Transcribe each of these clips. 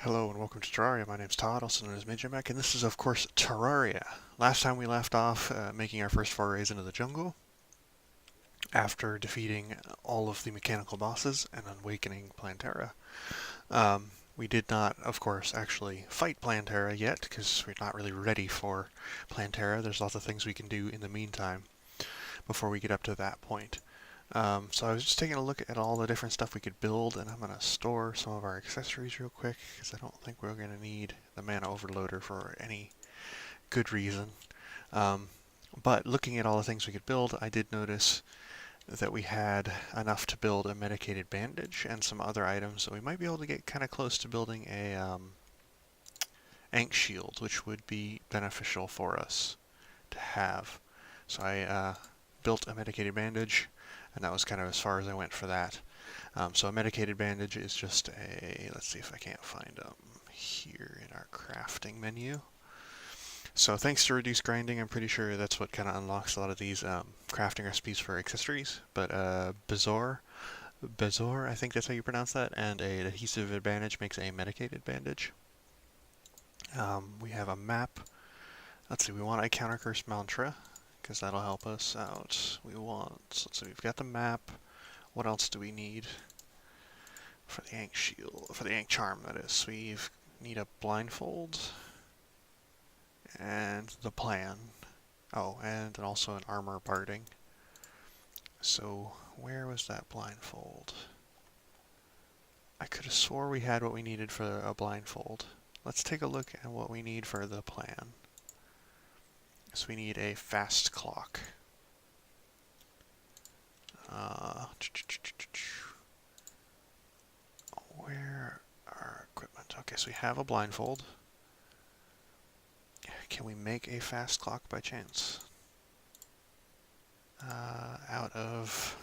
Hello and welcome to Terraria. My name's Todd, also known as Midgemek, and this is of course Terraria. Last time we left off making our first forays into the jungle after defeating all of the mechanical bosses and awakening Plantera. We did not, of course, actually fight Plantera yet because we're not really ready for Plantera. There's lots of things we can do in the meantime before we get up to that point. So I was just taking a look at all the different stuff we could build, and I'm going to store some of our accessories real quick, because I don't think we're going to need the mana overloader for any good reason. Um, but looking at all the things we could build, I did notice that we had enough to build a medicated bandage and some other items, so we might be able to get kind of close to building a Ankh shield, which would be beneficial for us to have. So I built a medicated bandage, and that was kind of as far as I went for that. So a medicated bandage is just a, let's see if I can't find them here in our crafting menu. So thanks to reduced grinding, I'm pretty sure that's what kind of unlocks a lot of these crafting recipes for accessories. But Bezor, I think that's how you pronounce that, and an adhesive bandage makes a medicated bandage. We have a map. Let's see, we want a counter curse mantra, because that'll help us out. Let's see, we've got the map. What else do we need for the Ankh shield, for the Ankh charm, that is? We need a blindfold and the plan. Oh, and also an armor parting. So where was that blindfold? I could have swore we had what we needed for a blindfold. Let's take a look at what we need for the plan. So we need a fast clock. Where are equipment? Okay, so we have a blindfold. Can we make a fast clock by chance? Out of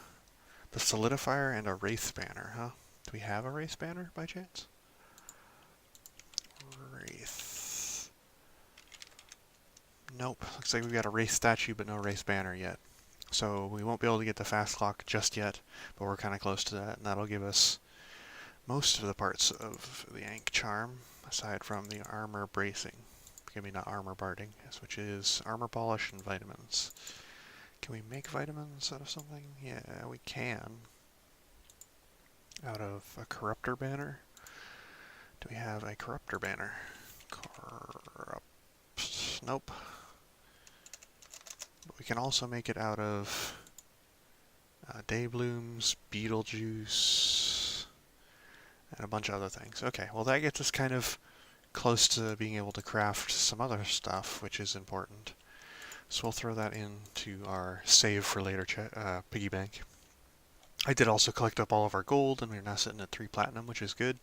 the solidifier and a wraith banner, huh? Do we have a wraith banner by chance? Wraith. Nope. Looks like we've got a wraith statue, but no wraith banner yet. So we won't be able to get the fast clock just yet, but we're kind of close to that, and that'll give us most of the parts of the Ankh charm, aside from the armor bracing. Maybe not armor barding, which is armor polish and vitamins. Can we make vitamins out of something? Yeah, we can. Out of a corruptor banner? Do we have a corruptor banner? Nope. But we can also make it out of day blooms, beetle juice, and a bunch of other things. Okay, well that gets us kind of close to being able to craft some other stuff, which is important. So we'll throw that into our save for later piggy bank. I did also collect up all of our gold, and we're now sitting at 3 platinum, which is good.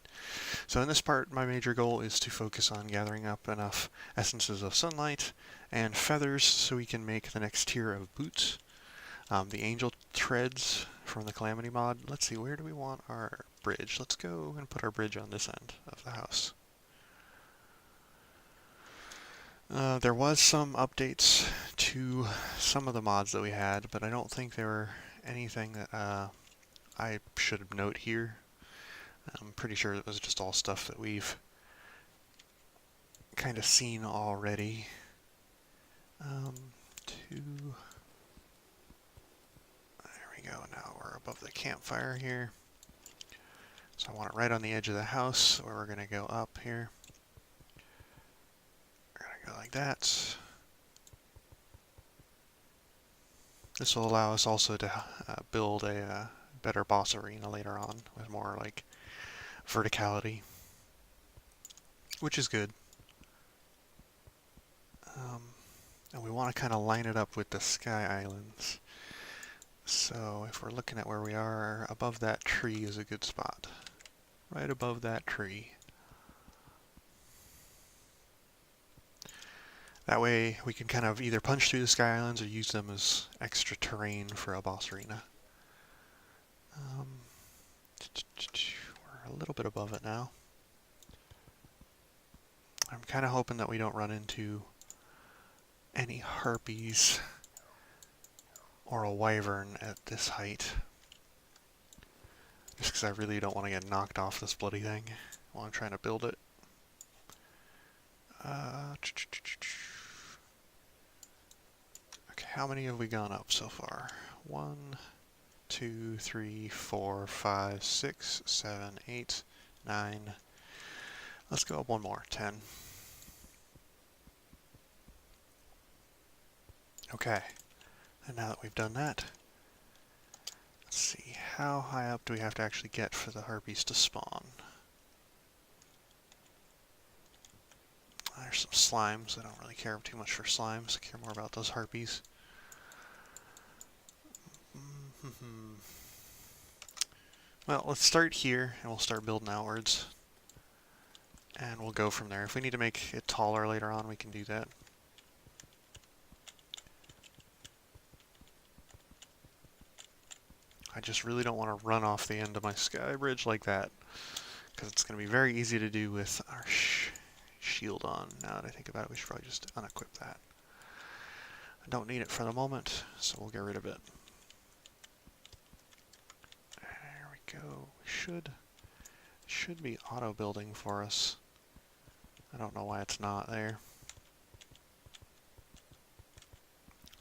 So in this part, my major goal is to focus on gathering up enough essences of sunlight and feathers so we can make the next tier of boots. The angel threads from the Calamity mod. Let's see, where do we want our bridge? Let's go and put our bridge on this end of the house. There was some updates to some of the mods that we had, but I don't think there were anything that I should note here. I'm pretty sure it was just all stuff that we've kind of seen already. There we go, now we're above the campfire here. So I want it right on the edge of the house, where we're going to go up here. Go like that. This will allow us also to build a better boss arena later on with more like verticality, which is good. And we want to kind of line it up with the Sky Islands. So if we're looking at where we are, above that tree is a good spot. Right above that tree. That way we can kind of either punch through the Sky Islands or use them as extra terrain for a boss arena. We're a little bit above it now. I'm kind of hoping that we don't run into any harpies or a wyvern at this height. Just because I really don't want to get knocked off this bloody thing while I'm trying to build it. Okay, how many have we gone up so far? 1, 2, 3, 4, 5, 6, 7, 8, 9. Let's go up one more, 10. Okay, and now that we've done that, let's see, how high up do we have to actually get for the harpies to spawn? There's some slimes. I don't really care too much for slimes. I care more about those harpies. Well, let's start here, and we'll start building outwards. And we'll go from there. If we need to make it taller later on, we can do that. I just really don't want to run off the end of my sky bridge like that, because it's going to be very easy to do with our shield on. Now that I think about it, we should probably just unequip that. I don't need it for the moment, so we'll get rid of it. There we go. Should be auto building for us. I don't know why it's not there.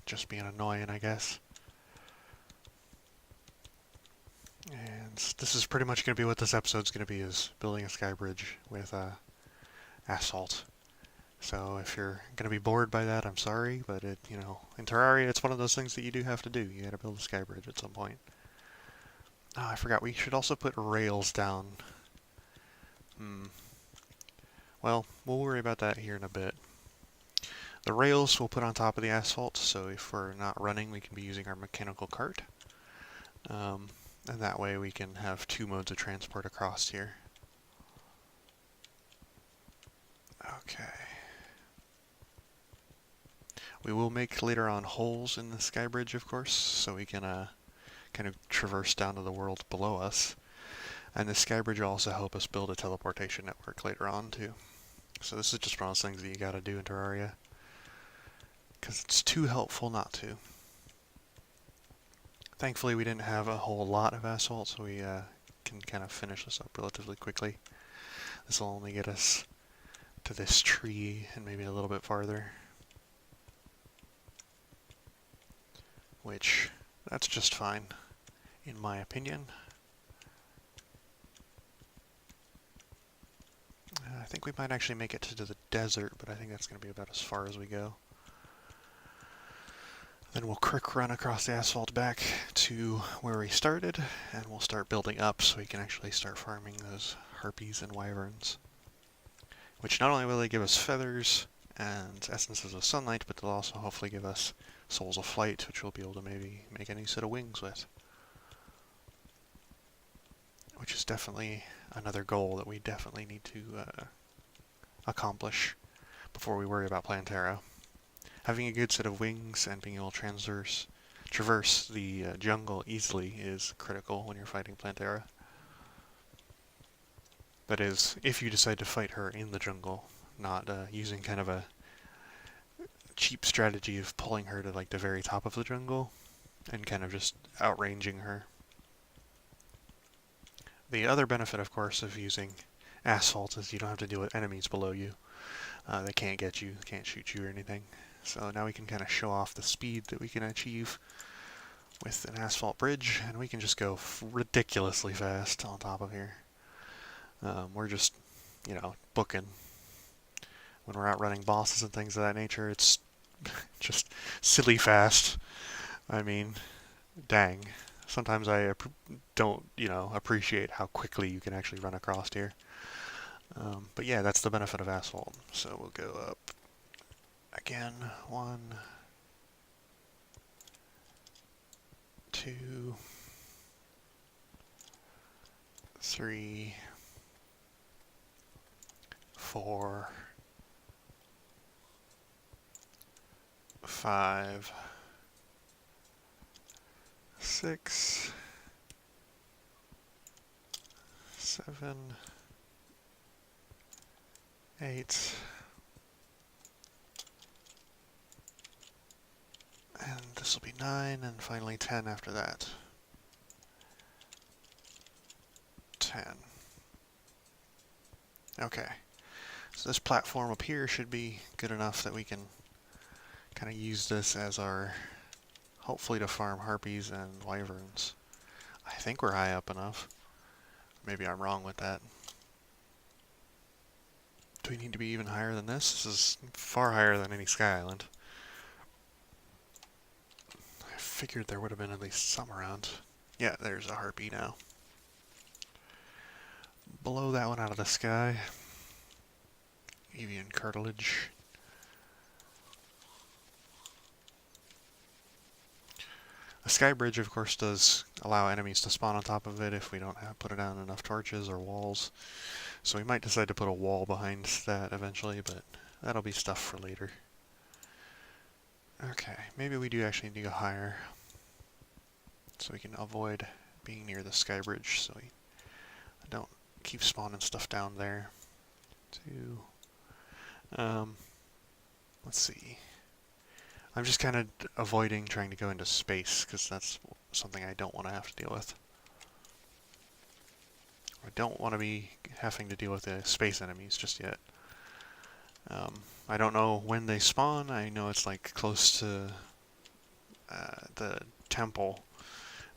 Just being annoying, I guess. And this is pretty much going to be what this episode's going to be, is building a sky bridge with asphalt. So if you're going to be bored by that, I'm sorry, but in Terraria, it's one of those things that you do have to do. You got to build a sky bridge at some point. Oh, I forgot. We should also put rails down. Well, we'll worry about that here in a bit. The rails we'll put on top of the asphalt, so if we're not running, we can be using our mechanical cart. And that way we can have two modes of transport across here. Okay. We will make later on holes in the sky bridge, of course, so we can kind of traverse down to the world below us. And the sky bridge will also help us build a teleportation network later on, too. So this is just one of those things that you gotta do in Terraria, because it's too helpful not to. Thankfully, we didn't have a whole lot of asphalt, so we can kind of finish this up relatively quickly. This will only get us to this tree and maybe a little bit farther. Which, that's just fine, in my opinion. I think we might actually make it to the desert, but I think that's going to be about as far as we go. Then we'll quick run across the asphalt back to where we started, and we'll start building up so we can actually start farming those harpies and wyverns. Which not only will they give us feathers and essences of sunlight, but they'll also hopefully give us souls of flight, which we'll be able to maybe make a new set of wings with. Which is definitely another goal that we definitely need to accomplish before we worry about Plantera. Having a good set of wings and being able to traverse the jungle easily is critical when you're fighting Plantera. That is, if you decide to fight her in the jungle, not using kind of a cheap strategy of pulling her to like the very top of the jungle and kind of just outranging her. The other benefit, of course, of using asphalt is you don't have to deal with enemies below you. They can't get you, can't shoot you or anything. So now we can kind of show off the speed that we can achieve with an asphalt bridge, and we can just go ridiculously fast on top of here. We're just, booking. When we're out running bosses and things of that nature, it's just silly fast. I mean, dang. Sometimes I don't, appreciate how quickly you can actually run across here. But yeah, that's the benefit of asphalt. So we'll go up again. 1, 2, 3, 4, 5, 6, 7, 8, and this will be 9, and finally 10 after that. 10. Okay, So this platform up here should be good enough that we can kind of use this as our, hopefully to farm harpies and wyverns. I think we're high up enough. Maybe I'm wrong with that. Do we need to be even higher than this? This is far higher than any sky island. I figured there would have been at least some around. Yeah, there's a harpy now. Blow that one out of the sky. Avian cartilage. A sky bridge, of course, does allow enemies to spawn on top of it if we don't have put it down enough torches or walls. So we might decide to put a wall behind that eventually, but that'll be stuff for later. Okay, maybe we do actually need to go higher so we can avoid being near the sky bridge so we don't keep spawning stuff down there. Let's see. I'm just kind of avoiding trying to go into space because that's something I don't want to have to deal with. I don't want to be having to deal with the space enemies just yet. I don't know when they spawn. I know it's like close to the temple,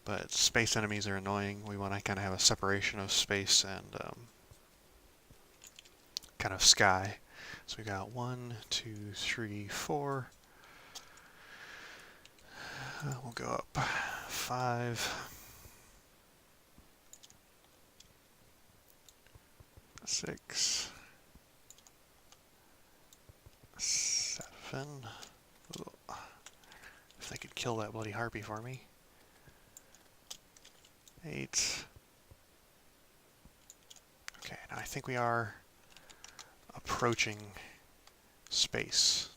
but space enemies are annoying. We want to kind of have a separation of space and kind of sky. So we got 1, 2, 3, 4. We'll go up 5, 6, 7. Ooh. If they could kill that bloody harpy for me. 8. Okay, now I think we are approaching space.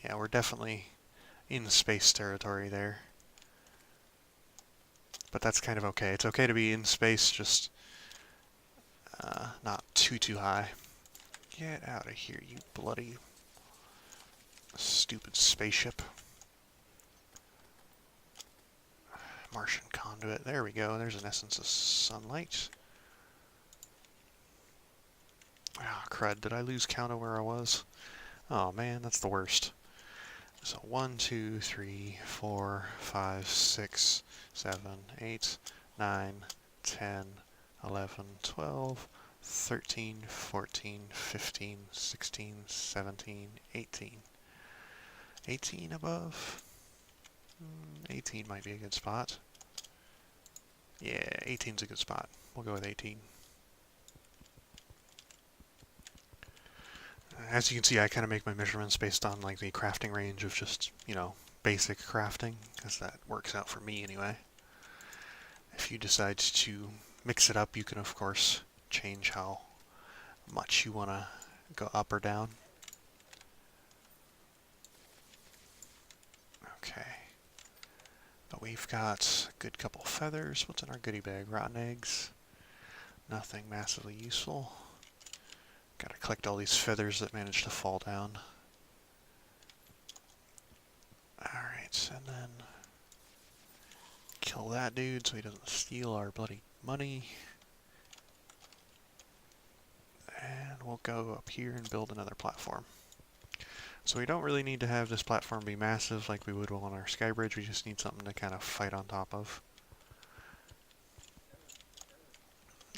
Yeah, we're definitely in space territory there. But that's kind of okay. It's okay to be in space, just not too high. Get out of here, you bloody stupid spaceship. Martian conduit. There we go. There's an essence of sunlight. Ah, crud. Did I lose count of where I was? Oh man, that's the worst. So 1, 2, 3, 4, 5, 6, 7, 8, 9, 10, 11, 12, 13, 14, 15, 16, 17, 18. 18 above? 18 might be a good spot. Yeah, 18's a good spot. We'll go with 18. As you can see, I kind of make my measurements based on like the crafting range of just, you know, basic crafting, because that works out for me anyway. If you decide to mix it up, you can of course change how much you want to go up or down. Okay. But we've got a good couple feathers. What's in our goodie bag? Rotten eggs. Nothing massively useful. Gotta collect all these feathers that managed to fall down. Alright, and then kill that dude so he doesn't steal our bloody money. And we'll go up here and build another platform. So we don't really need to have this platform be massive like we would on our sky bridge. We just need something to kind of fight on top of.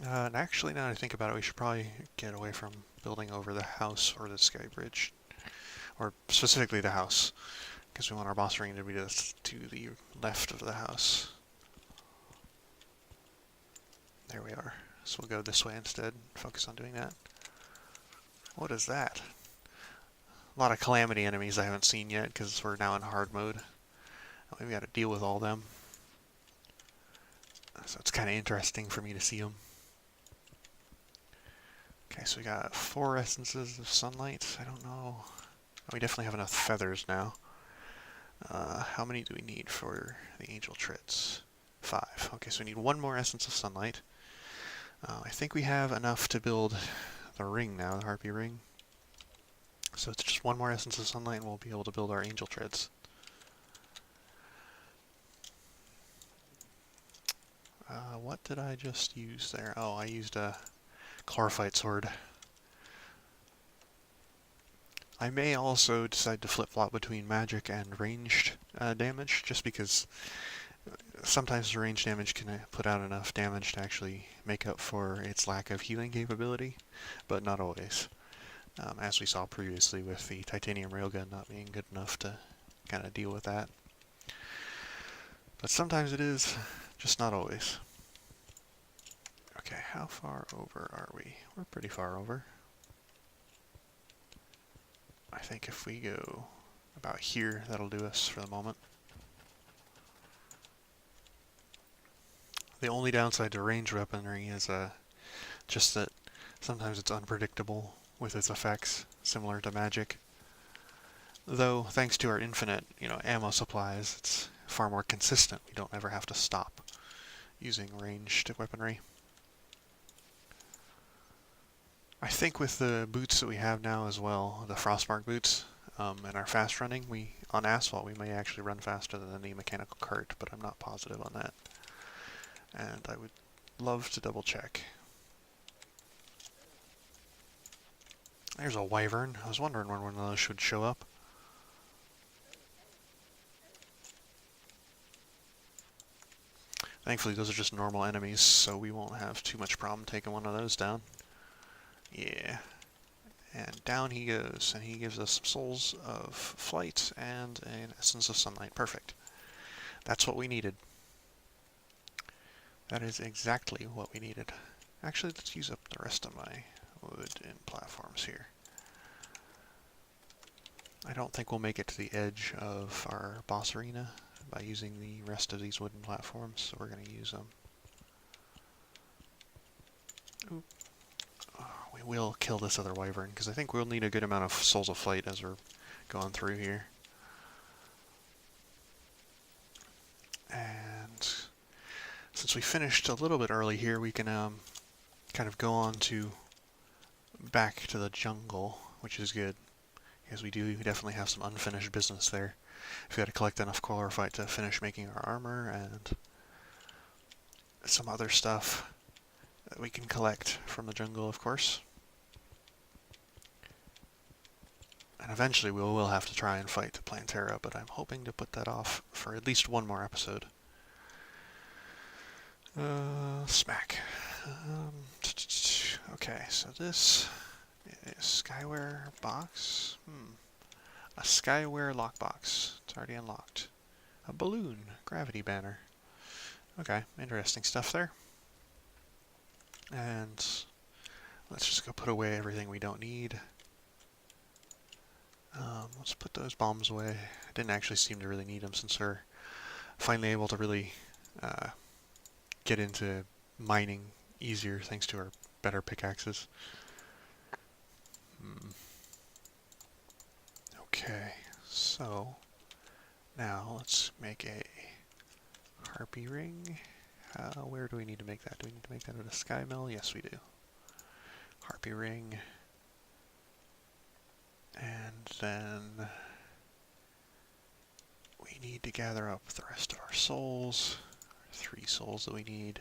And actually, now that I think about it, we should probably get away from building over the house or the sky bridge. Or specifically the house, because we want our boss ring to be to the left of the house. There we are. So we'll go this way instead, focus on doing that. What is that? A lot of calamity enemies I haven't seen yet, because we're now in hard mode. We've got to deal with all of them. So it's kind of interesting for me to see them. Okay, so we got 4 essences of sunlight. I don't know. We definitely have enough feathers now. How many do we need for the angel treads? 5. Okay, so we need 1 more essence of sunlight. I think we have enough to build the ring now, the harpy ring. So it's just 1 more essence of sunlight and we'll be able to build our angel treads. What did I just use there? Oh, I used a chlorophyte sword. I may also decide to flip-flop between magic and ranged damage, just because sometimes the range damage can put out enough damage to actually make up for its lack of healing capability, but not always. As we saw previously with the titanium railgun not being good enough to kind of deal with that. But sometimes it is, just not always. Okay, how far over are we? We're pretty far over. I think if we go about here, that'll do us for the moment. The only downside to range weaponry is just that sometimes it's unpredictable with its effects, similar to magic. Though, thanks to our infinite, ammo supplies, it's far more consistent. We don't ever have to stop using ranged weaponry. I think with the boots that we have now as well, the Frostmark boots, and our fast running, on asphalt we may actually run faster than the mechanical cart, but I'm not positive on that. And I would love to double check. There's a wyvern. I was wondering when one of those should show up. Thankfully those are just normal enemies, so we won't have too much problem taking one of those down. Yeah. And down he goes, and he gives us some souls of flight and an essence of sunlight. Perfect. That's what we needed. That is exactly what we needed. Actually, let's use up the rest of my wood and platforms here. I don't think we'll make it to the edge of our boss arena by using the rest of these wooden platforms, so we're going to use them. Oop. We will kill this other wyvern, because I think we'll need a good amount of souls of flight as we're going through here. And since we finished a little bit early here, we can kind of go on to back to the jungle, which is good, because we definitely have some unfinished business there. We've got to collect enough chlorophyte to finish making our armor, and some other stuff that we can collect from the jungle, of course. And eventually we will have to try and fight the Plantera, but I'm hoping to put that off for at least one more episode. Smack. Okay, so this is Skyware box. A Skyware lockbox. It's already unlocked. A balloon. Gravity banner. Okay, interesting stuff there. And let's just go put away everything we don't need. Let's put those bombs away. I didn't actually seem to really need them since we're finally able to really get into mining easier thanks to our better pickaxes. Okay, so now let's make a harpy ring. Where do we need to make that? Do we need to make that at a sky mill? Yes, we do. Harpy ring. And then we need to gather up the rest of our souls. 3 souls that we need.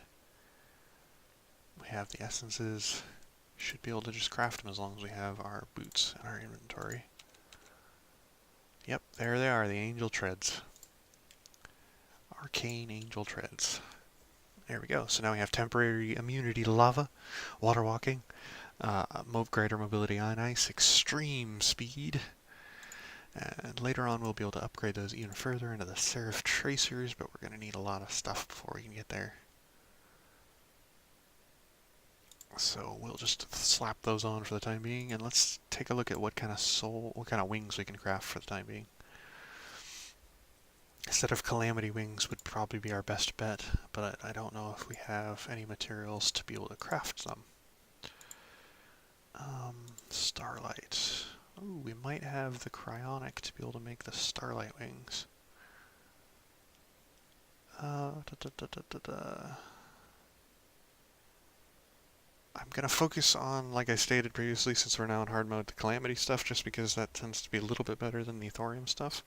We have the essences. Should be able to just craft them as long as we have our boots in our inventory. Yep, there they are, the angel treads. Arcane angel treads. There we go. So now we have temporary immunity to lava, water walking, greater mobility on ice, extreme speed, and later on we'll be able to upgrade those even further into the Seraph Tracers, but we're going to need a lot of stuff before we can get there. So we'll just slap those on for the time being, and let's take a look at what kind of wings we can craft for the time being. A set of Calamity wings would probably be our best bet, but I don't know if we have any materials to be able to craft them. Starlight. Ooh, we might have the cryonic to be able to make the starlight wings. I'm going to focus on, like I stated previously, since we're now in hard mode, the Calamity stuff, just because that tends to be a little bit better than the Thorium stuff.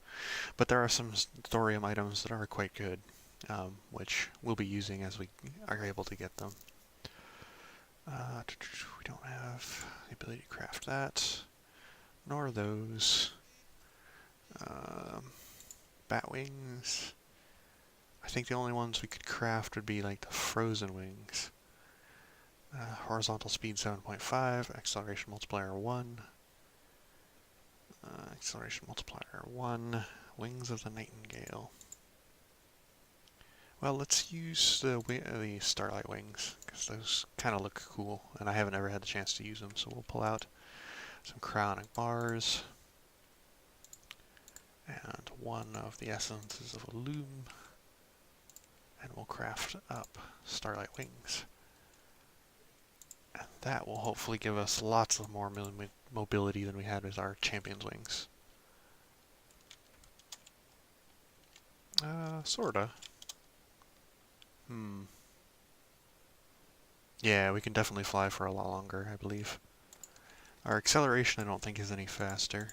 But there are some Thorium items that are quite good, which we'll be using as we are able to get them. We don't have the ability to craft that. nor those. Um, Bat wings. I think the only ones we could craft would be like the frozen wings. Horizontal speed 7.5, acceleration multiplier 1, acceleration multiplier 1, wings of the nightingale. Well, let's use the starlight wings, because those kind of look cool, and I haven't ever had the chance to use them, so we'll pull out some crowning bars, and one of the essences of Illume, and we'll craft up starlight wings. And that will hopefully give us lots of more mobility than we had with our champion's wings. Sorta. Yeah, we can definitely fly for a lot longer, I believe. Our acceleration I don't think is any faster.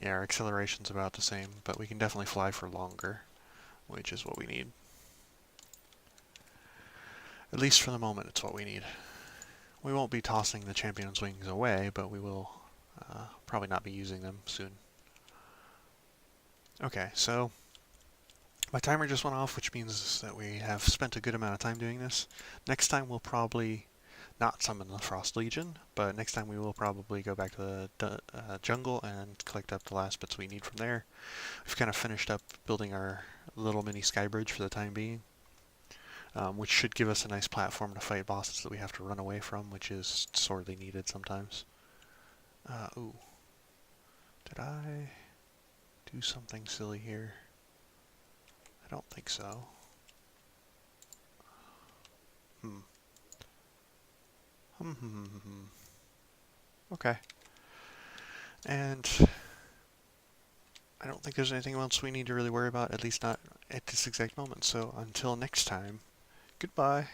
Yeah, our acceleration's about the same, but we can definitely fly for longer, which is what we need. At least for the moment, it's what we need. We won't be tossing the champion's wings away, but we will probably not be using them soon. Okay, so my timer just went off, which means that we have spent a good amount of time doing this. Next time we'll probably not summon the Frost Legion, but next time we will probably go back to the jungle and collect up the last bits we need from there. We've kind of finished up building our little mini sky bridge for the time being, which should give us a nice platform to fight bosses that we have to run away from, which is sorely needed sometimes. Ooh. Did I do something silly here? I don't think so. Okay. And I don't think there's anything else we need to really worry about, at least not at this exact moment. So until next time, goodbye.